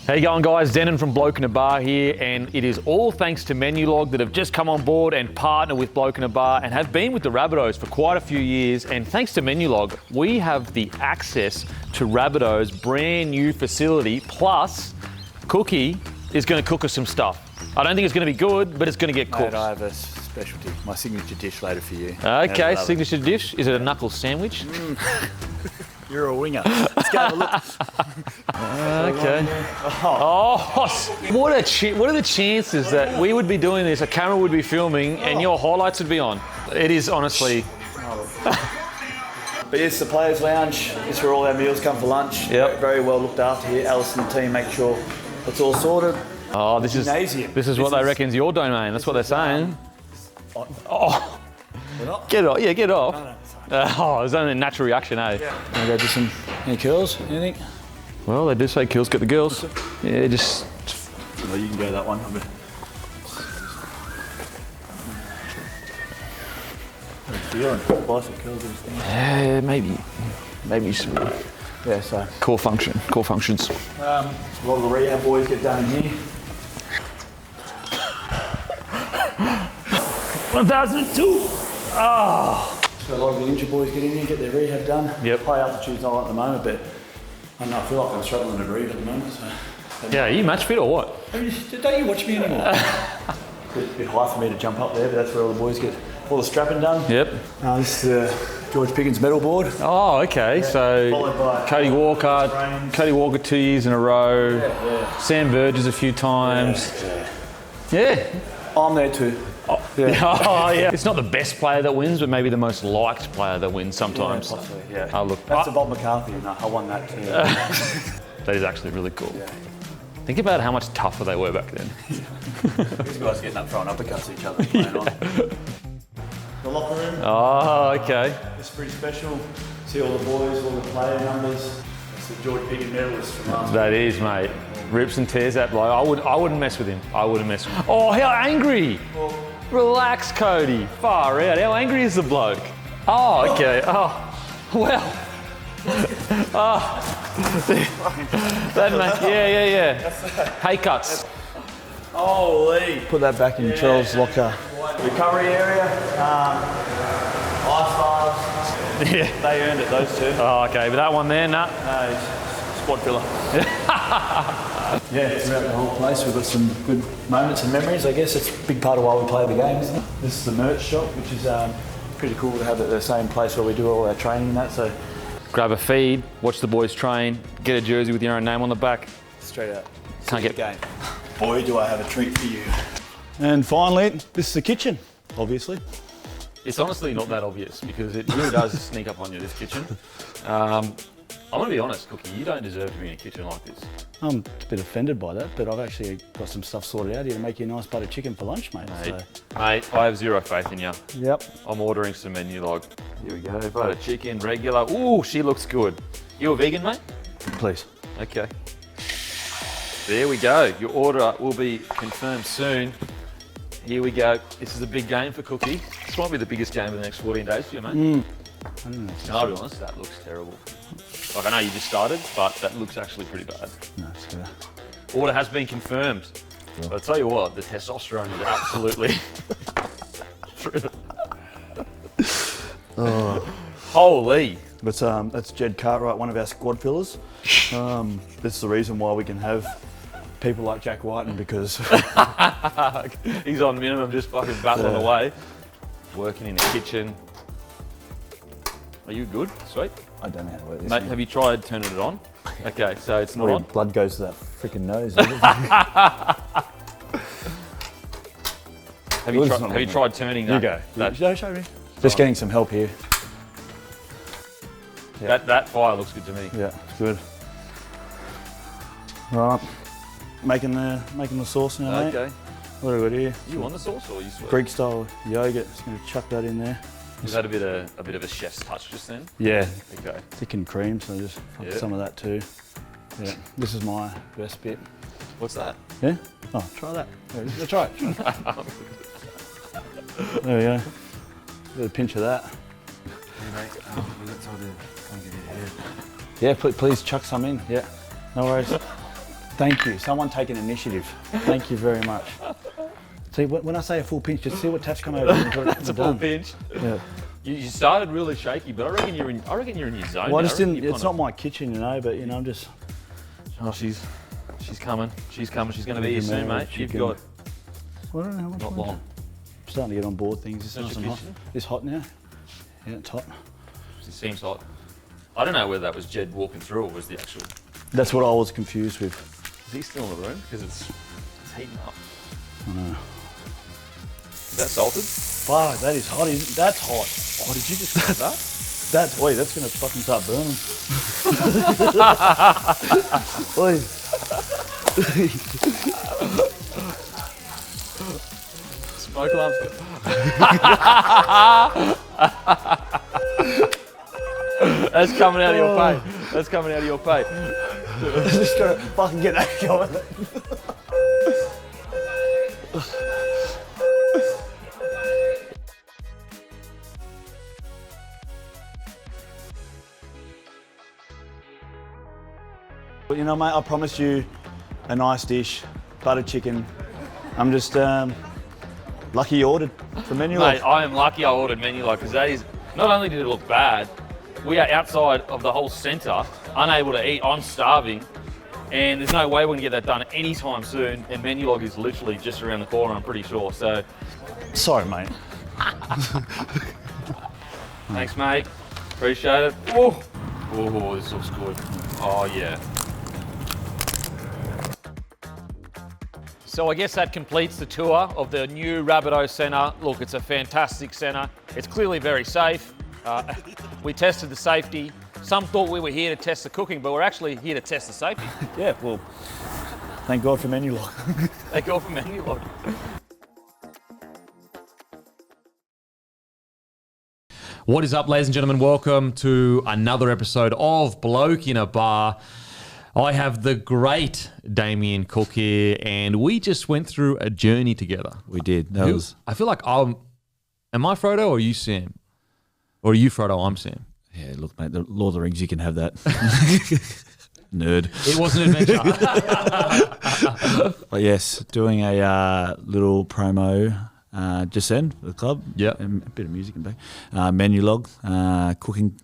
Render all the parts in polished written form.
How you going, guys? Denon from Bloke in a Bar here, and it is all thanks to Menulog that have just come on board and partner with Bloke in a Bar and have been with the Rabbitohs for quite a few years. And thanks to Menulog, we have the access to Rabbitohs' brand new facility. Plus, Cookie is going to cook us some stuff. I don't think it's going to be good, but it's going to get cooked. Mate, I have a specialty, my signature dish later for you. Okay, signature dish. Is it a knuckle sandwich? You're a winger. Let's go have a look. Okay. What are the chances that we would be doing this, a camera would be filming, and your highlights would be on? It is honestly. But yes, the Players' Lounge. It's where all our meals come for lunch. Yep. Very well looked after here. Alice and the team make sure it's all sorted. Oh, this is what they reckon's your domain. That's what they're saying. Oh, get it off. Yeah, get it off. No. Oh, it's only a natural reaction, eh? Yeah. Want to go do any curls? Anything? Well, they do say kills get the girls. Yeah, just. Well, you can go that one. How are you feeling? Bicep curls and things? Yeah, maybe some. Yeah, so. Core functions. A lot of the rehab boys get done in here. 1002. Oh. So a lot of the injured boys get in here, get their rehab done. Yep. Play altitude's not at the moment, but I don't know, I feel like I'm struggling to breathe at the moment. So. Yeah, are you match fit or what? Don't you watch me anymore? bit high for me to jump up there, but that's where all the boys get all the strapping done. Yep. This is the George Piggins medal board. Oh, okay. Yeah. So Followed by Cody Walker 2 years in a row. Yeah. Sam Burgess a few times. Yeah. I'm there too. Oh, yeah. It's not the best player that wins, but maybe the most liked player that wins sometimes. Yeah, possibly, yeah. Oh, look. That's the Bob McCarthy, and I won that too. That is actually really cool. Yeah. Think about how much tougher they were back then. These guys getting up front, uppercuts each other, playing on. The locker room. Oh, okay. It's pretty special. See all the boys, all the player numbers. It's the George Piggins medalist from last That is, mate. Rips and tears that bloke. I wouldn't mess with him. Oh, how angry! Well, Relax, Cody. Far out. How angry is the bloke? Oh, okay. Oh, well. That man. Yeah. Pay cuts. Holy! Put that back in Charles' locker. Recovery area. Ice bars. Yeah. They earned it, those two. Oh, okay. But that one there, nah. No, squad filler. Yeah, throughout the whole place we've got some good moments and memories. I guess it's a big part of why we play the game, isn't it? This is the merch shop, which is pretty cool to have it at the same place where we do all our training and that. So Grab a feed, watch the boys train, get a jersey with your own name on the back. straight out. Can't get the game. Boy, do I have a treat for you. And finally, this is the kitchen, obviously. It's honestly not that obvious because it really does sneak up on you, this kitchen. I'm going to be honest, Cookie, you don't deserve to be in a kitchen like this. I'm a bit offended by that, but I've actually got some stuff sorted out here to make you a nice butter chicken for lunch, mate. Mate, I have zero faith in you. Yep. I'm ordering some Menulog. Here we go, butter chicken, regular. Ooh, she looks good. You a vegan, mate? Please. Okay. There we go. Your order will be confirmed soon. Here we go. This is a big game for Cookie. This might be the biggest game of the next 14 days for you, mate. I'll be honest, that looks terrible. Like, I know you just started, but that looks actually pretty bad. No, it's good. Order has been confirmed. But I'll tell you what, the testosterone is absolutely through the... Holy! But that's Jed Cartwright, one of our squad fillers. This is the reason why we can have people like Jack Whiten, because he's on minimum, just fucking battling away. Working in the kitchen. Are you good? Sweet. I don't know how to work this. Mate, have you tried turning it on? Okay, so it's not Where on. blood goes to that freaking nose. Have you tried turning that? You go. That, Show me. Just getting some help here. Yeah. That fire looks good to me. Yeah, it's good. Right, making the sauce now, mate. Okay. What have we got here? You want the sauce or you sweet? Greek style yogurt. Just going to chuck that in there. Was that a bit of a chef's touch just then? Yeah. Okay. Thickened cream, so just some of that too. Yeah. This is my best bit. What's that? Yeah. Oh, try that. Yeah, try it. There we go. Got a pinch of that. Yeah, please chuck some in. Yeah. No worries. Thank you. Someone take an initiative. Thank you very much. See, when I say a full pinch, just see what touch come over. That's a full pinch. Yeah. You started really shaky, but I reckon you're in your zone. Well, I just didn't. It's not my kitchen, you know. But you know, I'm just. Oh, she's coming. She's coming. She's going to be here soon, mate. You've got. Well, I don't know how much. Not long. I'm starting to get on board things. It's That's nice your and hot. kitchen? It's hot now. Yeah, it's hot. It seems hot. I don't know whether that was Jed walking through or was the actual. That's what I was confused with. Is he still in the room? Because it's heating up. I know. Is that salted? Fuck, that is hot. That's hot. Oh, did you just grab that? That's going to fucking start burning. Oi. Smoke alarm's good. That's coming out of your pay. That's coming out of your pay. Just got to fucking get that going. But you know, mate, I promised you a nice dish, buttered chicken. I'm just lucky you ordered the menu. Mate, I am lucky I ordered Menulog because that is, not only did it look bad, we are outside of the whole centre, unable to eat. I'm starving, and there's no way we're going to get that done anytime soon. And Menulog is literally just around the corner, I'm pretty sure. So, Sorry, mate. thanks, mate. Appreciate it. Oh, this looks good. Oh, yeah. So I guess that completes the tour of the new Rabbitohs Centre. Look, it's a fantastic centre. It's clearly very safe. We tested the safety. Some thought we were here to test the cooking, but we're actually here to test the safety. Yeah, well, thank God for Menulog. Thank God for Menulog. What is up, ladies and gentlemen? Welcome to another episode of Bloke in a Bar. I have the great Damien Cook here, and we just went through a journey together. We did. I feel like am I Frodo or are you Sam? Or are you Frodo, I'm Sam? Yeah, look, mate, the Lord of the Rings, you can have that. Nerd. It was an adventure. But yes, doing a little promo just then for the club. Yeah. And a bit of music in the back. Menulog, cooking.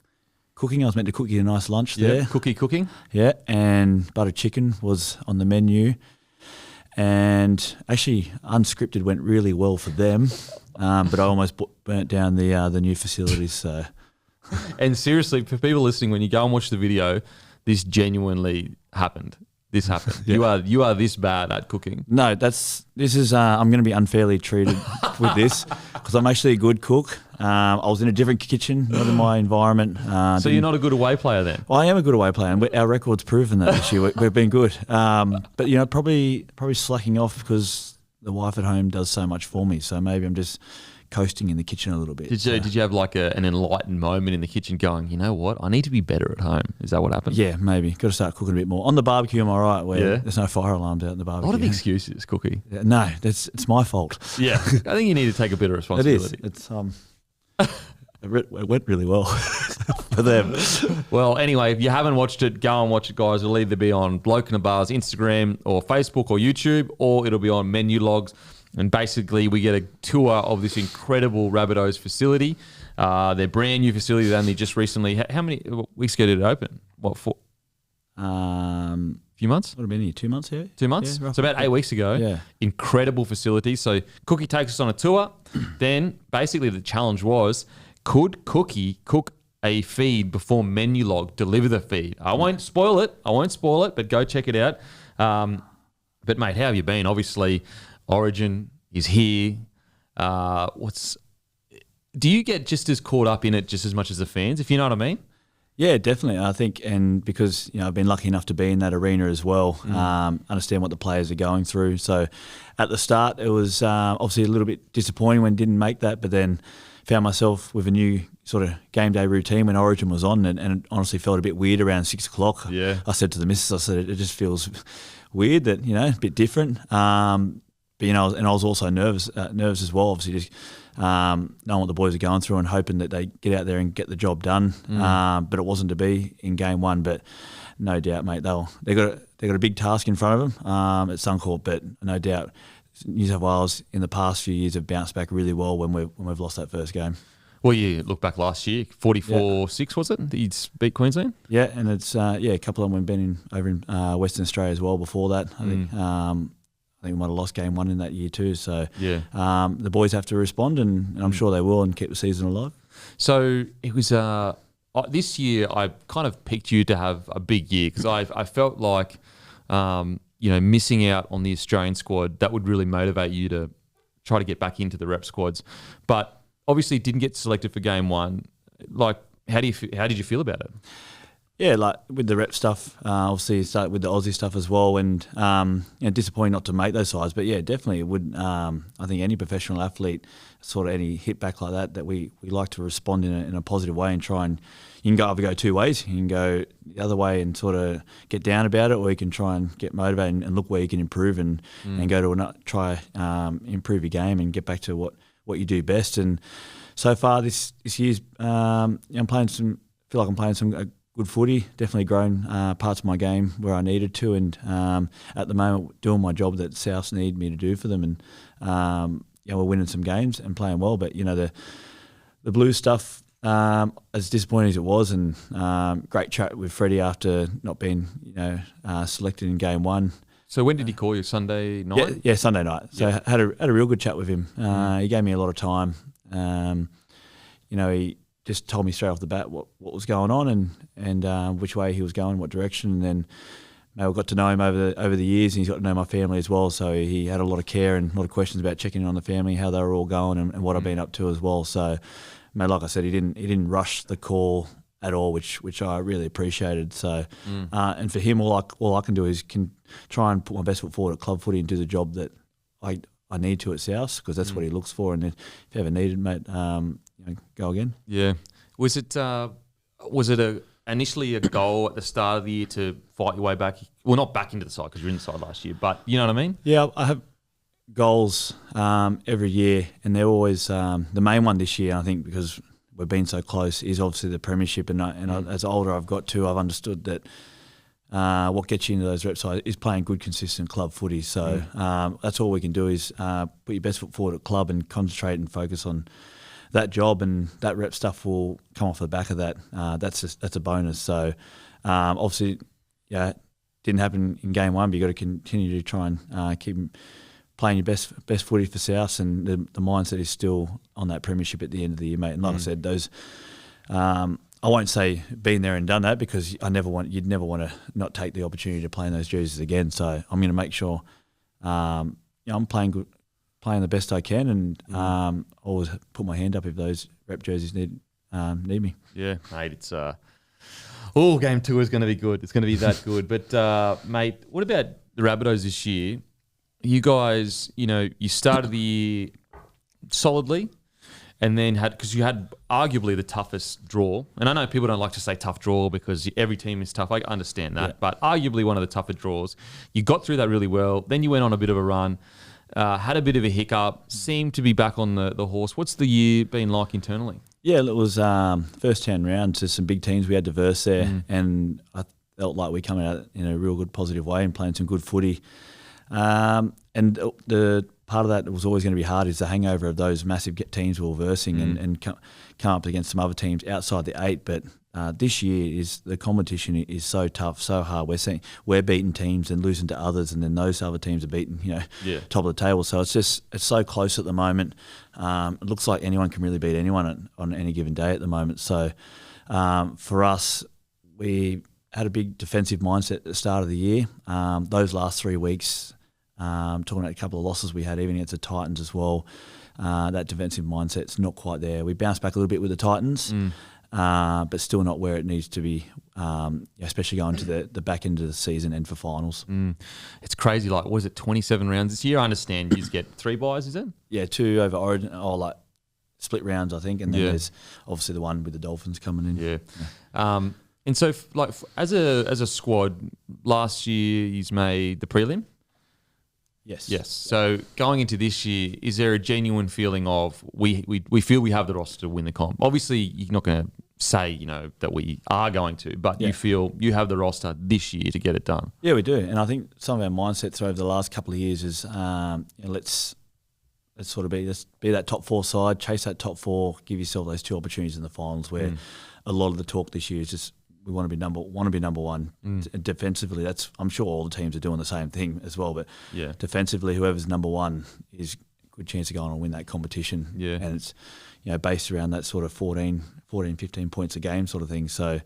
I was meant to cook you a nice lunch there. Cooking. Yeah, and buttered chicken was on the menu. And actually, unscripted went really well for them. But I almost burnt down the new facilities. So, And seriously, for people listening, when you go and watch the video, this genuinely happened. This happened. Yeah. You are this bad at cooking. no, this is I'm going to be unfairly treated with this because I'm actually a good cook. I was in a different kitchen, not in my environment. So you're not a good away player then? I am a good away player, and our record's proven that this year. We've been good. But you know, probably slacking off because the wife at home does so much for me. So maybe I'm just coasting in the kitchen a little bit. Did you have like an enlightened moment in the kitchen going, you know what, I need to be better at home? Is that what happened? Yeah, maybe. Got to start cooking a bit more. On the barbecue, I'm all right, where there's no fire alarms out in the A barbecue. lot of excuses, Cookie. Yeah, no, it's my fault. Yeah. I think you need to take a bit of It responsibility. is. It went really well for them. Well, anyway, if you haven't watched it, go and watch it, guys. It'll either be on Bloke in a Bar's Instagram or Facebook or YouTube, or it'll be on Menulogs. And basically, we get a tour of this incredible Rabbitohs facility. Their brand new facility that only just recently. How many weeks ago did it open? What, for? Few months? What have been here? 2 months here? 2 months? Yeah, So about 8 weeks ago. Yeah. Incredible facility. So Cookie takes us on a tour. Then basically the challenge was, could Cookie cook a feed before Menulog deliver the feed? I won't spoil it, but go check it out. But mate, how have you been? Obviously, Origin is here. Do you get just as caught up in it just as much as the fans, if you know what I mean? Yeah, definitely. I think, and because I've been lucky enough to be in that arena as well, understand what the players are going through. So, at the start, it was obviously a little bit disappointing when didn't make that, but then found myself with a new sort of game day routine when Origin was on, and it honestly felt a bit weird around 6 o'clock. Yeah, I said to the missus, I said it just feels weird that a bit different. But I was also nervous as well. Obviously, just knowing what the boys are going through and hoping that they get out there and get the job done. But it wasn't to be in game one. But no doubt, mate, they got a big task in front of them at Suncorp, but no doubt New South Wales in the past few years have bounced back really well when we've lost that first game. Well, you look back last year, 44-6 was it? You'd beat Queensland? Yeah, and it's a couple of them we've been over in Western Australia as well before that. I think we might have lost game 1 in that year too. So the boys have to respond, and I'm sure they will, and keep the season alive. So it was this year. I kind of picked you to have a big year because I felt like missing out on the Australian squad, that would really motivate you to try to get back into the rep squads, but obviously didn't get selected for game 1. Like, how did you feel about it? Yeah, like with the rep stuff, obviously started with the Aussie stuff as well, and disappointing not to make those sides. But yeah, definitely it would. I think any professional athlete, sort of any hit back like that we like to respond in a positive way and try and you can either go 2 ways. You can go the other way and sort of get down about it, or you can try and get motivated and look where you can improve and go to try improve your game and get back to what you do best. And so far this year's, I'm playing some. Feel like I'm playing some good footy. Definitely grown parts of my game where I needed to, and at the moment doing my job that Souths need me to do for them. And we're winning some games and playing well. But the Blues stuff, as disappointing as it was, and great chat with Freddie after not being selected in game 1. So when did he call you? Sunday night? Yeah, Sunday night. So had a real good chat with him. He gave me a lot of time. He just told me straight off the bat what was going on and which way he was going, what direction. And then I got to know him over the years, and he's got to know my family as well. So he had a lot of care and a lot of questions about checking in on the family, how they were all going, and what I've been up to as well. So, like I said, he didn't rush the call at all, which I really appreciated. So, and for him, all I can do is try and put my best foot forward at club footy and do the job that I need to at South, because that's what he looks for. And if you ever needed, mate, go again. Yeah. Was it initially a goal at the start of the year to fight your way back? Well, not back into the side because you were in the side last year, but you know what I mean? Yeah, I have goals every year, and they're always the main one this year, I think, because we've been so close, is obviously the premiership. And as older I've got to, I've understood that what gets you into those reps is playing good, consistent club footy. So that's all we can do is put your best foot forward at club and concentrate and focus on that job, and that rep stuff will come off the back of that. That's a bonus. So obviously, didn't happen in game 1, but you've got to continue to try and keep playing your best footy for South, and the mindset is still on that premiership at the end of the year, mate. And like I said, those I won't say been there and done that, because you'd never want to not take the opportunity to play in those jerseys again. So I'm going to make sure I'm playing the best I can, and always put my hand up if those rep jerseys need me. Yeah, mate, it's game 2 is going to be good. It's going to be that good. But mate, what about the Rabbitohs this year? You guys, you started the year solidly, and then because you had arguably the toughest draw. And I know people don't like to say tough draw because every team is tough. I understand that, but arguably one of the tougher draws. You got through that really well. Then you went on a bit of a run. Had a bit of a hiccup, seemed to be back on the horse. What's the year been like internally? Yeah, it was first 10 rounds to some big teams. We had to verse there, and I felt like we come out in a real good positive way and playing some good footy. And the part of that was always going to be hard is the hangover of those massive teams we were versing and come up against some other teams outside the 8. But this year the competition is so tough, so hard. We're beating teams and losing to others, and then those other teams are beating top of the table. So it's so close at the moment. It looks like anyone can really beat anyone on any given day at the moment. So for us, we had a big defensive mindset at the start of the year. Those last 3 weeks, talking about a couple of losses we had, even against the Titans as well, that defensive mindset's not quite there. We bounced back a little bit with the Titans, but still not where it needs to be, especially going to the back end of the season and for finals. It's crazy. Like, was it 27 rounds this year? I understand you get 3 buys, is it? Yeah, 2 over Origin, like split rounds, I think, and then there's obviously the one with the Dolphins coming in. Yeah. And so, as a squad, last year he's made the prelim. Yes. So going into this year, is there a genuine feeling of we feel we have the roster to win the comp? Obviously, you're not going to say, that we are going to, but you feel you have the roster this year to get it done. Yeah, we do. And I think some of our mindsets over the last couple of years is let's sort of be that top 4 side, chase that top 4, give yourself those 2 opportunities in the finals where a lot of the talk this year is just we want to be number one. Defensively, that's I'm sure all the teams are doing the same thing as well. But defensively, whoever's number 1 is a good chance of going on and win that competition. Yeah. And it's based around that sort of 14, 15 points a game sort of thing. So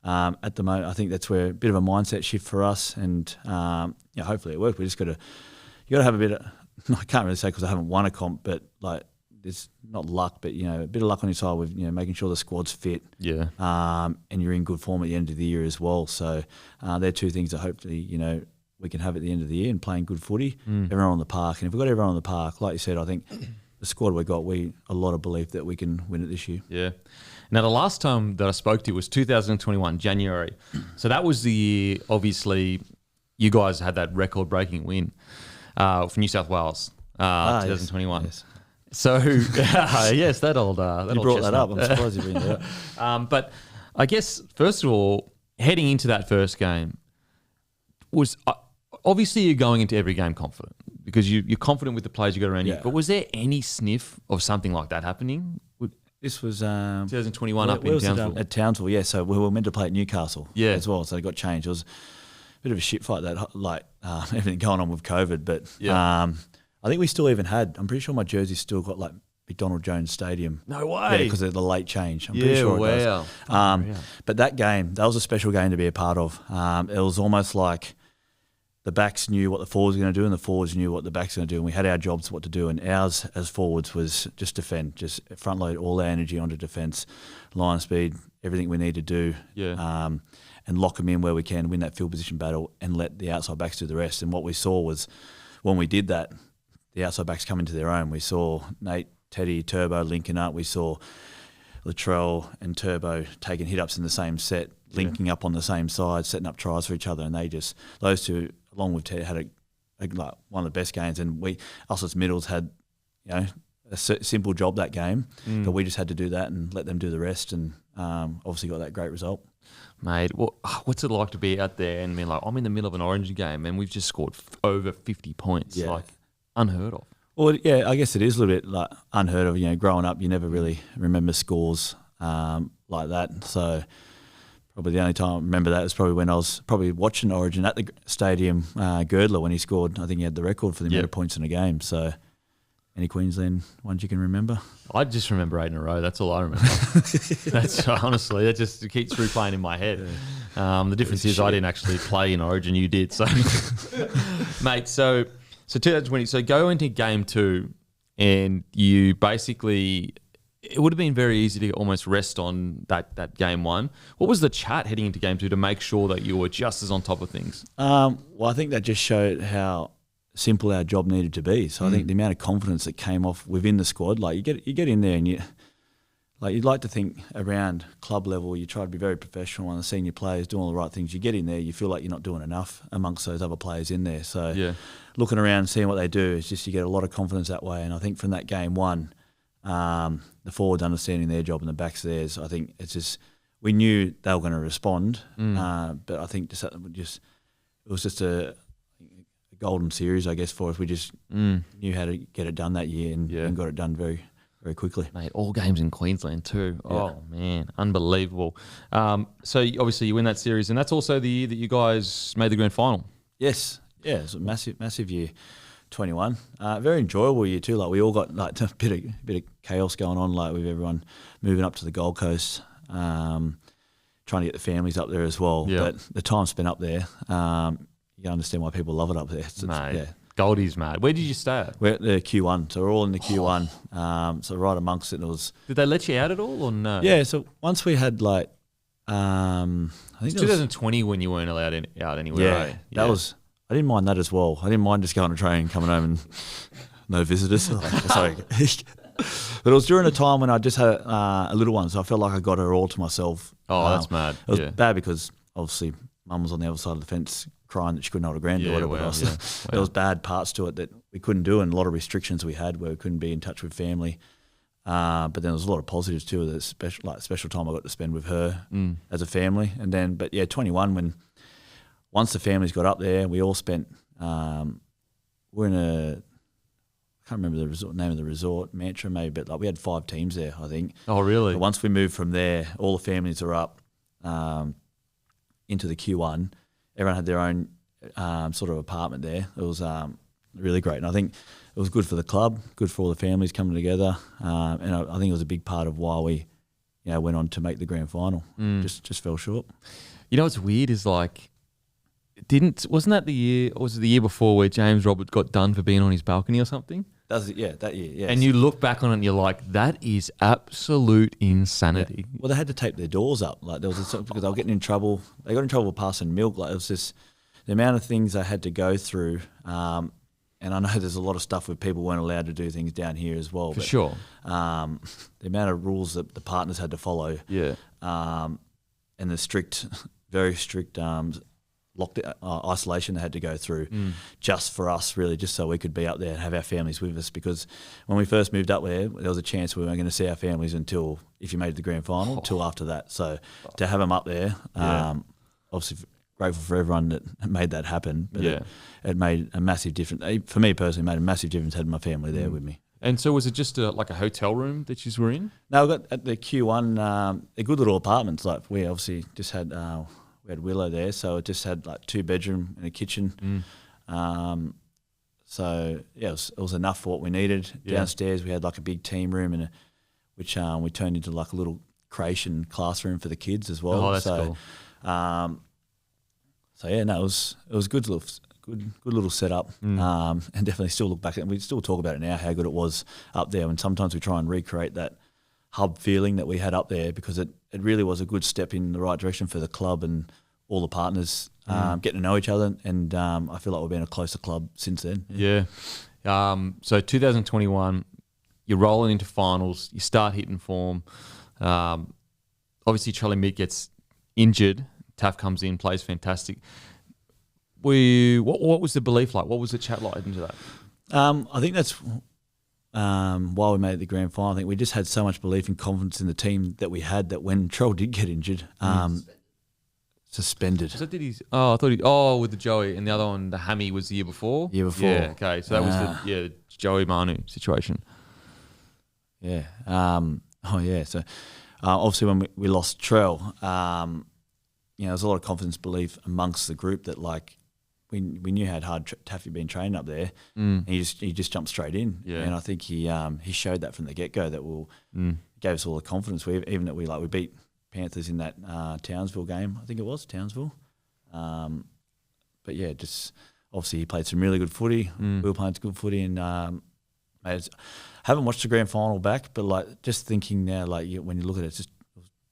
at the moment, I think that's where a bit of a mindset shift for us, and hopefully it works. We just got to have a bit of, I can't really say because I haven't won a comp, but like it's not luck, but a bit of luck on your side with making sure the squad's fit, and you're in good form at the end of the year as well. So they're 2 things that hopefully we can have at the end of the year and playing good footy. Everyone on the park, and if we've got everyone on the park, like you said, I think the squad we got, a lot of belief that we can win it this year. Yeah. Now, the last time that I spoke to you was 2021, January. So that was the year, obviously, you guys had that record-breaking win for New South Wales, 2021. Yes. So, yes, that'll You brought that up. I'm surprised you bring that up. But I guess, first of all, heading into that first game, was obviously you're going into every game confident because you're confident with the players you got around you. But was there any sniff of something like that happening? This was 2021 up in Townsville. At Townsville, yeah. So we were meant to play at Newcastle as well. So it got changed. It was a bit of a shit fight, everything going on with COVID. But I think we still even had, I'm pretty sure my jersey's still got like McDonald Jones Stadium. No way. Yeah, because of the late change. I'm pretty sure it does. But that was a special game to be a part of. It was almost like the backs knew what the forwards were going to do and the forwards knew what the backs were going to do, and we had our jobs what to do, and ours as forwards was just defend, just front load all our energy onto defence, line speed, everything we need to do, and lock them in where we can, win that field position battle and let the outside backs do the rest. And what we saw was when we did that, the outside backs come into their own. We saw Nate, Teddy, Turbo linking up. We saw Latrell and Turbo taking hit-ups in the same set, linking up on the same side, setting up tries for each other, and those 2, along with Ted, had one of the best games. And us as middles had, a simple job that game, but we just had to do that and let them do the rest, and obviously got that great result. Mate, what's it like to be out there and being like, I'm in the middle of an Orange game and we've just scored over 50 points, like unheard of? Well, yeah, I guess it is a little bit like unheard of. Growing up, you never really remember scores like that. So probably the only time I remember that was probably when I was probably watching Origin at the stadium, Girdler, when he scored. I think he had the record for the amount of points in a game. So any Queensland ones you can remember? I just remember 8 in a row. That's all I remember. That's honestly, that just keeps replaying in my head. The difference is I didn't actually play in Origin. You did. So, mate, so 2020, so go into game 2 and you basically, it would have been very easy to almost rest on that game 1. What was the chat heading into game 2 to make sure that you were just as on top of things? Well, I think that just showed how simple our job needed to be. So I think the amount of confidence that came off within the squad, like you get in there and you'd like to think around club level, you try to be very professional and the senior players doing all the right things. You get in there, you feel like you're not doing enough amongst those other players in there. So looking around, seeing what they do, it's just you get a lot of confidence that way. And I think from that game 1, the forwards understanding their job and the backs theirs, I think it's just we knew they were going to respond. But I think it was just a golden series, I guess, for us. We just knew how to get it done that year and got it done very, very quickly. Mate, all games in Queensland too. Yeah. Oh, man, unbelievable. So obviously you win that series, and that's also the year that you guys made the grand final. Yes. Yeah, it was a massive year, 21. Very enjoyable year too. Like we all got like a bit of chaos going on, like with everyone moving up to the Gold Coast, trying to get the families up there as well. Yeah. But the time spent up there, you can understand why people love it up there. Mate, Goldie's mad. Where did you stay at? We're at the Q1, so we're all in the Q1. So right amongst it, Did they let you out at all or no? Yeah, so once we had like, I think it was 2020 when you weren't allowed out anywhere. Yeah, right? That was. I didn't mind that as well. I didn't mind just going to train and coming home and no visitors. Sorry. But it was during a time when I just had a little one, so I felt like I got her all to myself. Oh, that's mad. It was bad because obviously Mum was on the other side of the fence crying that she couldn't hold a granddaughter. There was bad parts to it that we couldn't do and a lot of restrictions we had where we couldn't be in touch with family. But then there was a lot of positives too. The special time I got to spend with her as a family, and then 21 once the families got up there, we all spent. We're in I can't remember the name of the resort, Mantra maybe, but like we had 5 teams there, I think. Oh, really? But once we moved from there, all the families are up into the Q1. Everyone had their own sort of apartment there. It was really great, and I think it was good for the club, good for all the families coming together, and I think it was a big part of why we, went on to make the grand final. Just fell short. You know what's weird is like, wasn't that the year, or was it the year before where James Robert got done for being on his balcony or something? That year, yeah. And you look back on it and you're like, that is absolute insanity. Yeah. Well, they had to tape their doors up. Like there was because they were getting in trouble. They got in trouble passing milk. Like it was just the amount of things they had to go through. And I know there's a lot of stuff where people weren't allowed to do things down here as well. For sure. The amount of rules that the partners had to follow. Yeah. And the very strict isolation they had to go through just for us, really, just so we could be up there and have our families with us. Because when we first moved up there was a chance we weren't going to see our families until, if you made the grand final, till after that. So to have them up there, obviously grateful for everyone that made that happen. But it made a massive difference. For me personally, it made a massive difference having my family there with me. And so was it just like a hotel room that you were in? No, we got at the Q1, they're good little apartments. Like we obviously just had... we had Willow there, so it just had like 2 bedroom and a kitchen. So yeah, it was enough for what we needed. Downstairs we had like a big team room which we turned into like a little creation classroom for the kids as well. Oh, that's cool. So yeah, no, it was good little setup. And definitely still look back and we still talk about it now how good it was up there. And sometimes we try and recreate that hub feeling that we had up there, because it really was a good step in the right direction for the club and all the partners getting to know each other, and I feel like we've been a closer club since then. Yeah. So 2021, you're rolling into finals, you start hitting form. Obviously Charlie Mick gets injured, Taff comes in, plays fantastic. What was the belief like? What was the chat like into that? I think that's while we made the grand final, I think we just had so much belief and confidence in the team that we had that when Troll did get injured, suspended. So with the Joey, and the other one, the hammy, was the year before? Year before. Yeah, okay. So that was the Joey Manu situation. Yeah. So obviously when we lost Trell, there was a lot of confidence, belief amongst the group that like, we knew how hard Taffy been training up there, and he just jumped straight in. Yeah. And I think he showed that from the get go that gave us all the confidence. Even that we beat Panthers in that Townsville game. I think it was Townsville. But yeah, just obviously he played some really good footy. We were playing some good footy, and haven't watched the grand final back, but like just thinking now, like when you look at it, it's just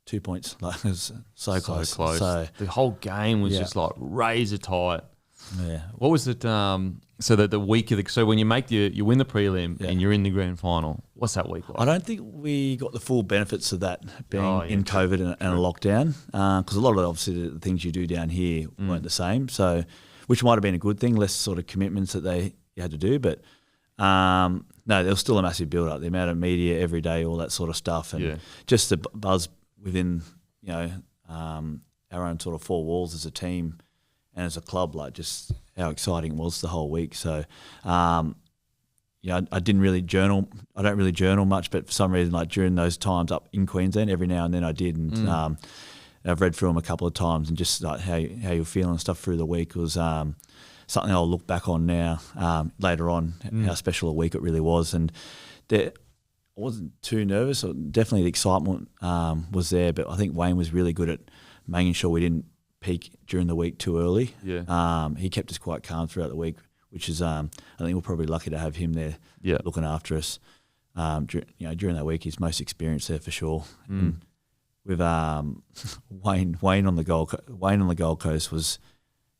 2 points. Like it was so close. So the whole game was just like razor tight. Yeah. What was it? So that the week of so when you make you win the prelim and you're in the grand final, what's that week like? I don't think we got the full benefits of that being in COVID and a lockdown, because a lot of obviously the things you do down here weren't the same. So, which might have been a good thing, less sort of commitments that you had to do, but no, there was still a massive build up. The amount of media every day, all that sort of stuff, and just the buzz within our own sort of 4 walls as a team. And as a club, like just how exciting it was the whole week. So, I didn't really journal. I don't really journal much, but for some reason, like during those times up in Queensland, every now and then I did. And I've read through them a couple of times, and just like how you're feeling and stuff through the week was something I'll look back on now later on, how special a week it really was. And I wasn't too nervous. Definitely the excitement was there, but I think Wayne was really good at making sure we didn't peak during the week too early. Yeah. He kept us quite calm throughout the week, which is I think we're probably lucky to have him there looking after us. During that week, he's most experienced there for sure. And with Wayne on the Gold Coast was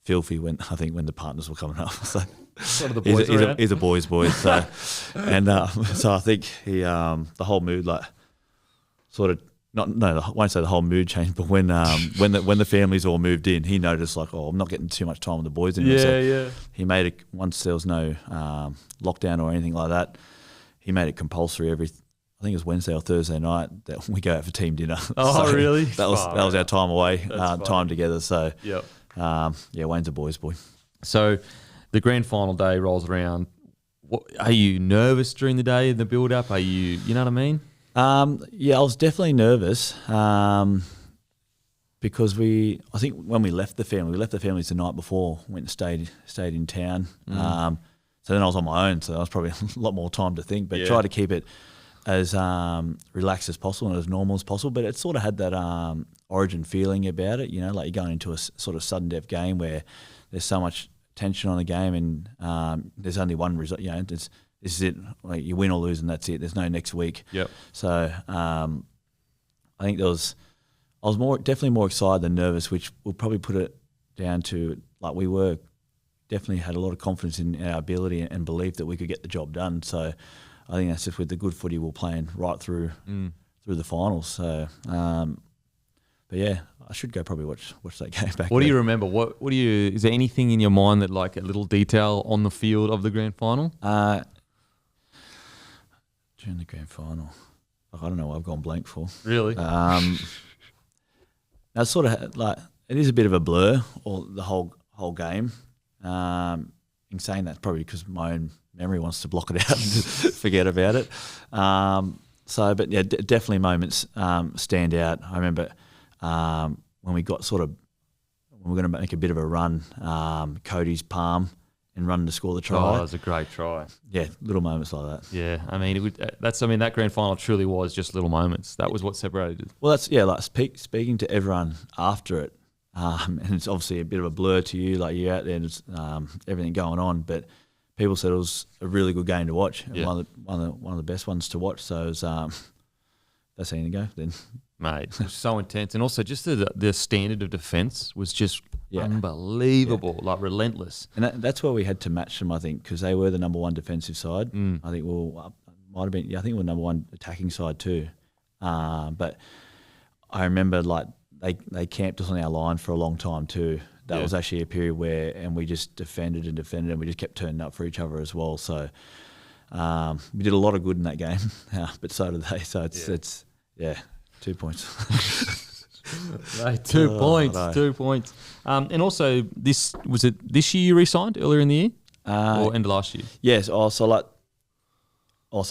filthy when the partners were coming up. So sort of the boys he's a boy's boy. So so I think he the whole mood I won't say the whole mood changed, but when the families all moved in, he noticed like, I'm not getting too much time with the boys anymore. So he made it, once there was no lockdown or anything like that, he made it compulsory I think think it was Wednesday or Thursday night that we go out for team dinner. Oh, really? That was our time away, That's time together. So Yep. Wayne's a boys' boy. So the grand final day rolls around. Are you nervous during the day in the build-up? Are you know what I mean? I was definitely nervous because I think when we left the families the night before, went and stayed in town. So then I was on my own, so that was probably a lot more time to think, but try to keep it as relaxed as possible and as normal as possible. But it sort of had that Origin feeling about it, like you're going into a sort of sudden death game where there's so much tension on the game and there's only one result. This is it. Like you win or lose and that's it. There's no next week. Yep. So I think I was definitely more excited than nervous, which will probably put it down to like we were definitely had a lot of confidence in our ability and belief that we could get the job done. So I think that's just with the good footy we're playing right through the finals. So, but yeah, I should go probably watch that game back. What do you remember? What do you? Is there anything in your mind that like a little detail on the field of the grand final? During the grand final, I don't know what I've gone blank for. Really? That's sort of like it is a bit of a blur, or the whole game. In saying that, probably because my own memory wants to block it out and just forget about it. But yeah, definitely moments stand out. I remember when we got when we were going to make a bit of a run, Cody's palm and run to score the try. Oh, that was a great try. Yeah, little moments like that. Yeah, I mean, that grand final truly was just little moments. That was what separated it. Well, like speaking to everyone after it. And it's obviously a bit of a blur to you, like you're out there and it's, everything going on. But people said it was a really good game to watch, and one of the best ones to watch. So it was, that's how you go then. Mate, it was so intense, and also just the standard of defence was just unbelievable, like relentless. And that's where we had to match them, I think, because they were the number one defensive side. I think might have been. I think we were number one attacking side too. But I remember like. They camped us on our line for a long time too. That was actually a period and we just defended and we just kept turning up for each other as well. So we did a lot of good in that game, but so did they. So it's 2 points. Right, 2 points, 2 points. And also, this year you re-signed earlier in the year or end of last year? Yes. Also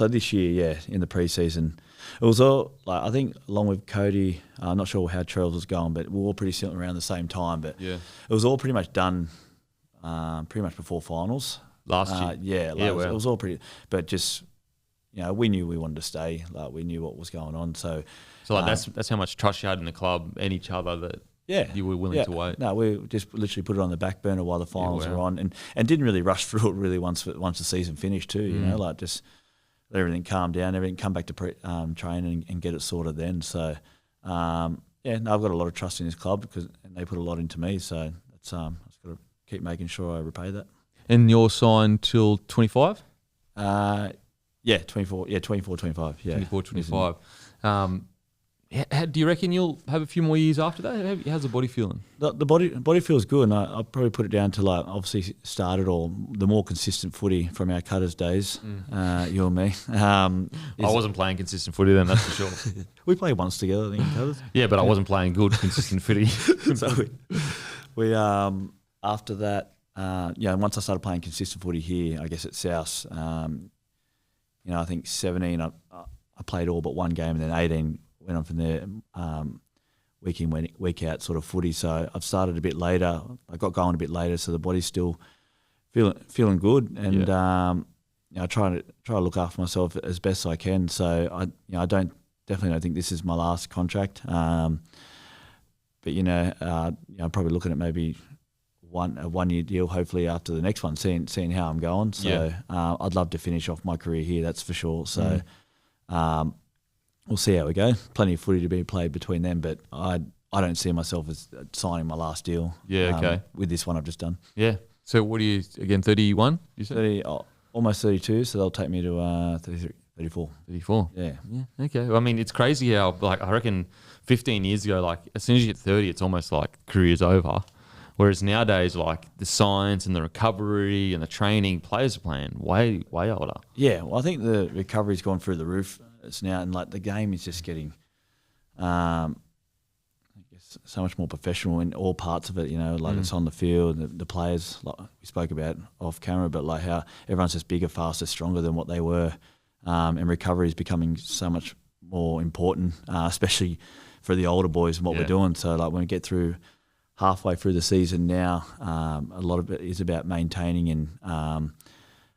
this year, in the pre-season. It was all I think along with Cody. I'm not sure how Trails was going, but we were all pretty similar around the same time. But it was all pretty much done, pretty much before finals last year. It was all pretty. But just we knew we wanted to stay. Like we knew what was going on. So that's how much trust you had in the club and each other that you were willing to wait. No, we just literally put it on the back burner while the finals were on, and didn't really rush through it really once the season finished too. Like just. Let everything calm down, everything come back to training and get it sorted then. So, I've got a lot of trust in this club and they put a lot into me. So that's I've just got to keep making sure I repay that. And you're signed till 25? 24. Yeah, 24, 25. Yeah, 24, 25. Do you reckon you'll have a few more years after that? How's the body feeling? The body feels good, and I'll probably put it down to obviously started or the more consistent footy from our Cutters days, you and me. I wasn't playing consistent footy then, that's for sure. We played once together, I think, in Cutters. Yeah, but I wasn't playing good consistent footy. So we after that, once I started playing consistent footy here, I guess at South, I think 17, I played all but one game, and then 18. Went on from there, week in, week out sort of footy. So I've started a bit later. I got going a bit later, so the body's still feeling good, and I try to look after myself as best I can. So I definitely don't think this is my last contract. But I'm probably looking at maybe a 1 year deal, hopefully after the next one, seeing how I'm going. So I'd love to finish off my career here, that's for sure. So. We'll see how we go. Plenty of footy to be played between them, but I don't see myself as signing my last deal. Yeah, okay. With this one I've just done. Yeah. So what are you, again, 31, you said? 30, almost 32, so they'll take me to 33, 34. 34? Yeah. Okay. Well, I mean, it's crazy how, I reckon 15 years ago, as soon as you get 30, it's almost like career's over. Whereas nowadays, the science and the recovery and the training, players are playing way older. Yeah, well, I think the recovery's gone through the roof it's now, and like the game is just getting, so much more professional in all parts of it, like it's on the field, the players, like we spoke about off camera, but like how everyone's just bigger, faster, stronger than what they were. And recovery is becoming so much more important, especially for the older boys and what we're doing. So like when we get through halfway through the season now, a lot of it is about maintaining, and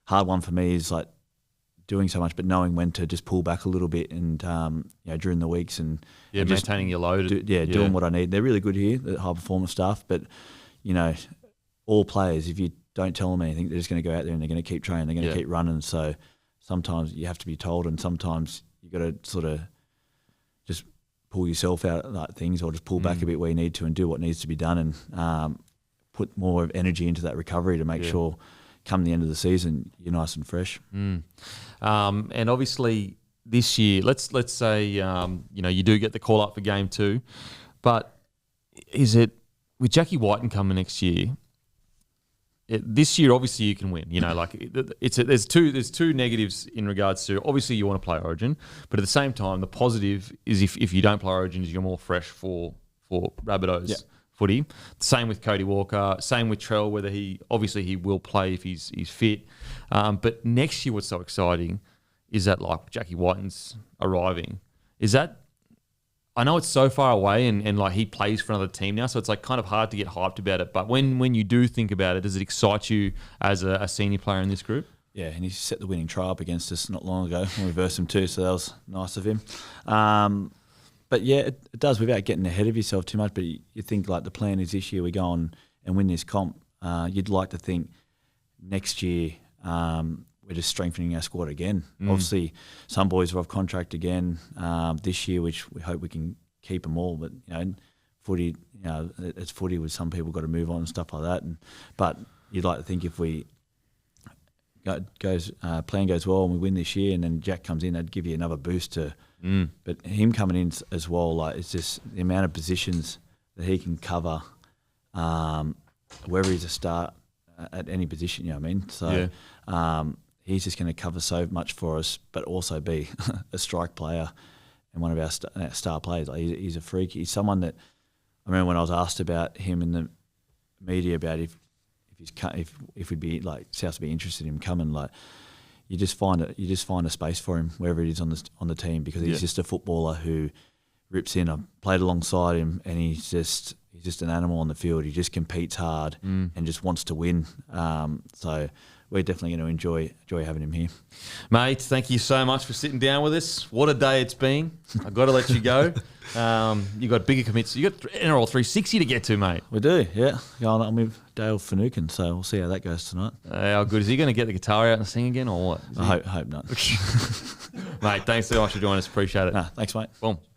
hard one for me is like doing so much, but knowing when to just pull back a little bit, and during the weeks, and maintaining your load. Doing what I need. They're really good here, the high performance staff, but all players, if you don't tell them anything, they're just going to go out there and they're going to keep training, they're going to keep running. So sometimes you have to be told, and sometimes you got to sort of just pull yourself out of like things, or just pull back a bit where you need to and do what needs to be done, and put more energy into that recovery to make sure come the end of the season you're nice and fresh. And obviously this year, let's say you do get the call up for game 2, but is it with Jackie Whiten coming next year? This year, obviously, you can win. There's two negatives in regards to, obviously you want to play Origin, but at the same time, the positive is if you don't play Origin, you're more fresh for Rabbitohs footy. Same with Cody Walker. Same with Trell. Whether he will play if he's fit. But next year, what's so exciting is that like Jackie Whiten's arriving. Is that? I know it's so far away, and like he plays for another team now, so it's like kind of hard to get hyped about it. But when you do think about it, does it excite you as a senior player in this group? Yeah, and he set the winning try up against us not long ago. We reversed him too, so that was nice of him. But yeah, it does, without getting ahead of yourself too much. But you think like the plan is this year we go on and win this comp. You'd like to think next year we're just strengthening our squad again. Obviously, some boys are off contract again this year, which we hope we can keep them all. But footy, it's footy with some people got to move on and stuff like that. But you'd like to think if we plan goes well and we win this year, and then Jack comes in, that'd give you another boost to. But him coming in as well, like it's just the amount of positions that he can cover, whether he's a start at any position. You know what I mean? So he's just going to cover so much for us, but also be a strike player and one of our star players. Like he's a freak. He's someone that I remember when I was asked about him in the media about if we'd be like South would be interested in him coming, like. You just find a space for him wherever it is on the team, because he's just a footballer who rips in. I've played alongside him, and he's just an animal on the field. He just competes hard and just wants to win. So we're definitely going to enjoy having him here. Mate, thank you so much for sitting down with us. What a day it's been. I've got to let you go. You got bigger commits. You got NRL 360 to get to, mate. We do, yeah. Going on with Dale Finucane, so we'll see how that goes tonight. How good is he going to get the guitar out and sing again, or what? I hope not. Mate, thanks so much for joining us. Appreciate it. Thanks, mate. Boom.